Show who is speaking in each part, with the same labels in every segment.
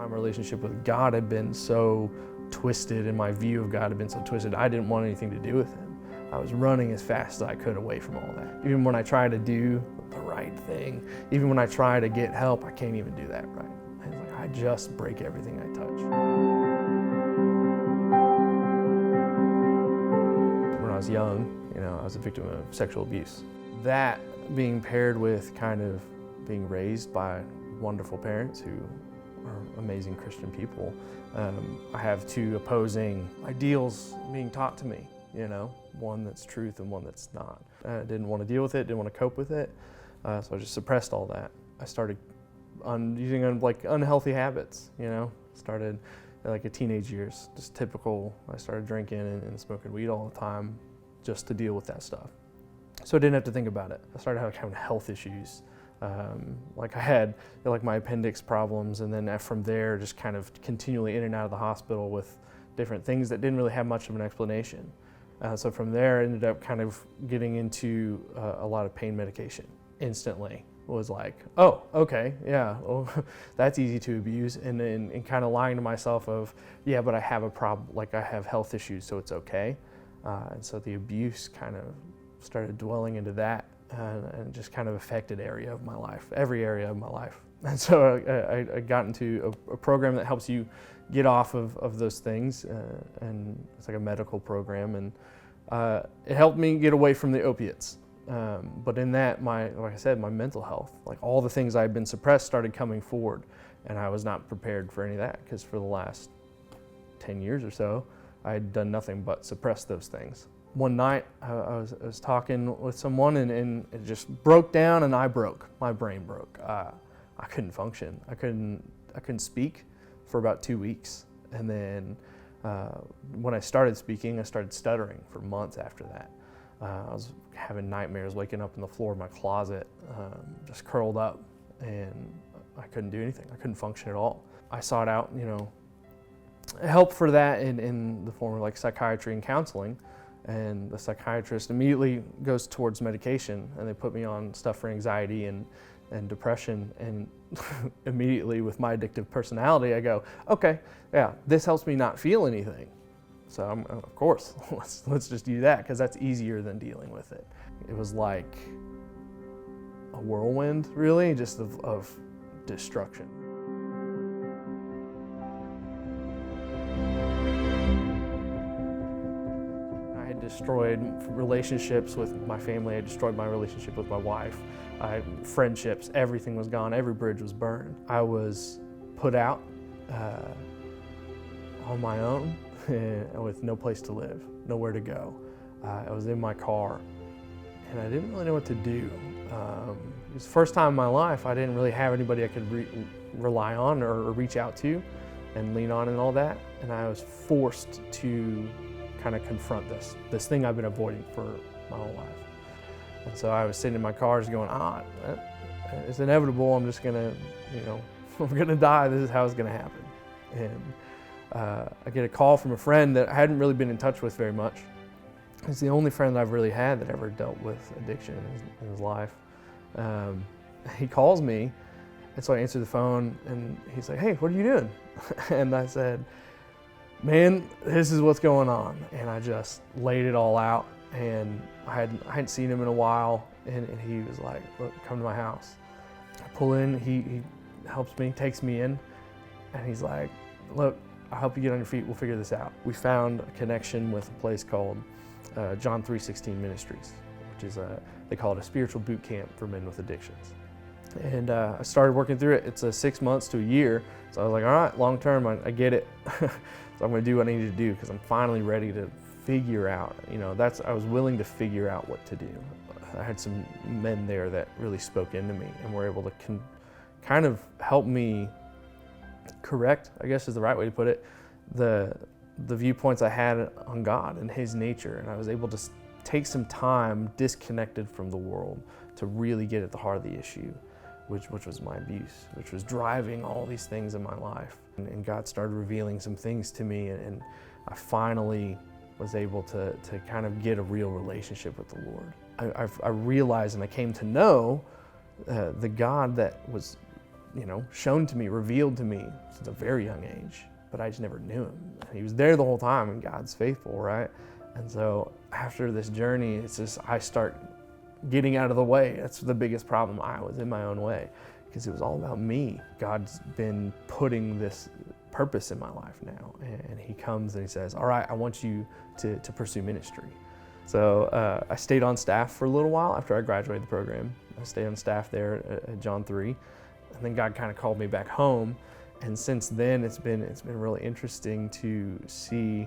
Speaker 1: My relationship with God had been so twisted, and my view of God had been so twisted, I didn't want anything to do with him. I was running as fast as I could away from all that. Even when I try to do the right thing, even when I try to get help, I can't even do that right. And it's like, I just break everything I touch. When I was young, I was a victim of sexual abuse. That being paired with kind of being raised by wonderful parents who are amazing Christian people, I have two opposing ideals being taught to me, one that's truth and one that's not. I didn't want to deal with it, didn't want to cope with it, so I just suppressed all that. I started using unhealthy habits, started like a teenage years, just typical. I started drinking and smoking weed all the time just to deal with that stuff. So I didn't have to think about it. I started having health issues. I had my appendix problems, and then from there just kind of continually in and out of the hospital with different things that didn't really have much of an explanation. So from there I ended up kind of getting into a lot of pain medication instantly. It was like, oh, okay, yeah, well, that's easy to abuse, and kind of lying to myself of, yeah, but I have a problem, I have health issues, so it's okay. And so the abuse kind of started dwelling into that and just kind of affected every area of my life. And so I got into a program that helps you get off of those things, and it's like a medical program, and it helped me get away from the opiates. But in that, my mental health, all the things I had been suppressed started coming forward, and I was not prepared for any of that, because for the last 10 years or so, I had done nothing but suppress those things. One night, I was talking with someone, and it just broke down, and I broke. My brain broke. I couldn't function. I couldn't speak for about 2 weeks, and then when I started speaking, I started stuttering for months after that. I was having nightmares, waking up in the floor of my closet, just curled up, and I couldn't do anything. I couldn't function at all. I sought out, help for that in the form of psychiatry and counseling, and the psychiatrist immediately goes towards medication, and they put me on stuff for anxiety and depression, and immediately with my addictive personality, I go, okay, yeah, this helps me not feel anything. So of course, let's just do that, because that's easier than dealing with it. It was like a whirlwind, really, just of destruction. I had destroyed relationships with my family. I destroyed my relationship with my wife. Friendships, everything was gone. Every bridge was burned. I was put out on my own, with no place to live, nowhere to go. I was in my car, and I didn't really know what to do. It was the first time in my life I didn't really have anybody I could rely on or reach out to and lean on and all that, and I was forced to kind of confront this thing I've been avoiding for my whole life. And so I was sitting in my car just going, it's inevitable, I'm just gonna, we're gonna die, this is how it's gonna happen. And I get a call from a friend that I hadn't really been in touch with very much. He's the only friend I've really had that ever dealt with addiction in his life. He calls me, and so I answer the phone, and he's like, hey, what are you doing? And I said, man, this is what's going on. And I just laid it all out, and I hadn't seen him in a while, and he was like, look, come to my house. I pull in, he helps me, takes me in, and he's like, look, I'll help you get on your feet, we'll figure this out. We found a connection with a place called John 3:16 Ministries, which is they call it a spiritual boot camp for men with addictions. And I started working through it. It's 6 months to a year, so I was like, all right, long term, I get it. So I'm gonna do what I need to do, because I'm finally ready to figure out, I was willing to figure out what to do. I had some men there that really spoke into me and were able to kind of help me correct, I guess is the right way to put it, the viewpoints I had on God and His nature. And I was able to take some time disconnected from the world to really get at the heart of the issue, which was my abuse, which was driving all these things in my life. And God started revealing some things to me, and I finally was able to kind of get a real relationship with the Lord. I realized, and I came to know the God that was shown to me, revealed to me since a very young age, but I just never knew him. He was there the whole time, and God's faithful, right? And so after this journey, it's just I start getting out of the way. That's the biggest problem. I was in my own way because it was all about me. God's been putting this purpose in my life now, and he comes and he says, all right, I want you to pursue ministry. So I stayed on staff for a little while after I graduated the program. I stayed on staff there at John 3, and then God kind of called me back home. And since then, it's been really interesting to see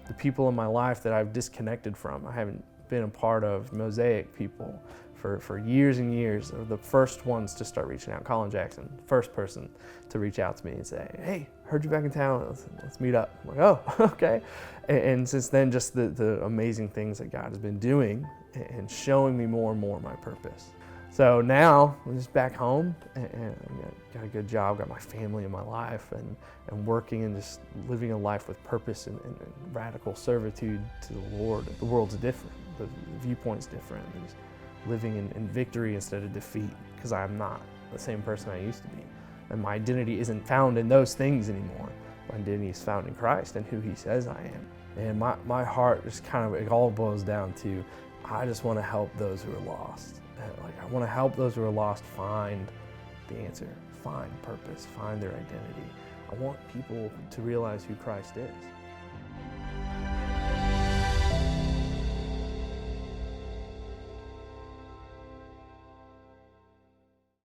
Speaker 1: the people in my life that I've disconnected from. I haven't been a part of Mosaic people for years and years. They're the first ones to start reaching out. Colin Jackson, first person to reach out to me and say, hey, heard you back in town, let's meet up. I'm like, oh, okay. And since then, just the amazing things that God has been doing and showing me more and more my purpose. So now I'm just back home and got a good job, got my family in my life, and working and just living a life with purpose and radical servitude to the Lord. The world's different, the viewpoint's different. There's living in victory instead of defeat, because I'm not the same person I used to be. And my identity isn't found in those things anymore. My identity is found in Christ and who he says I am. And my heart just it all boils down to, I just want to help those who are lost. I want to help those who are lost find the answer, find purpose, find their identity. I want people to realize who Christ is.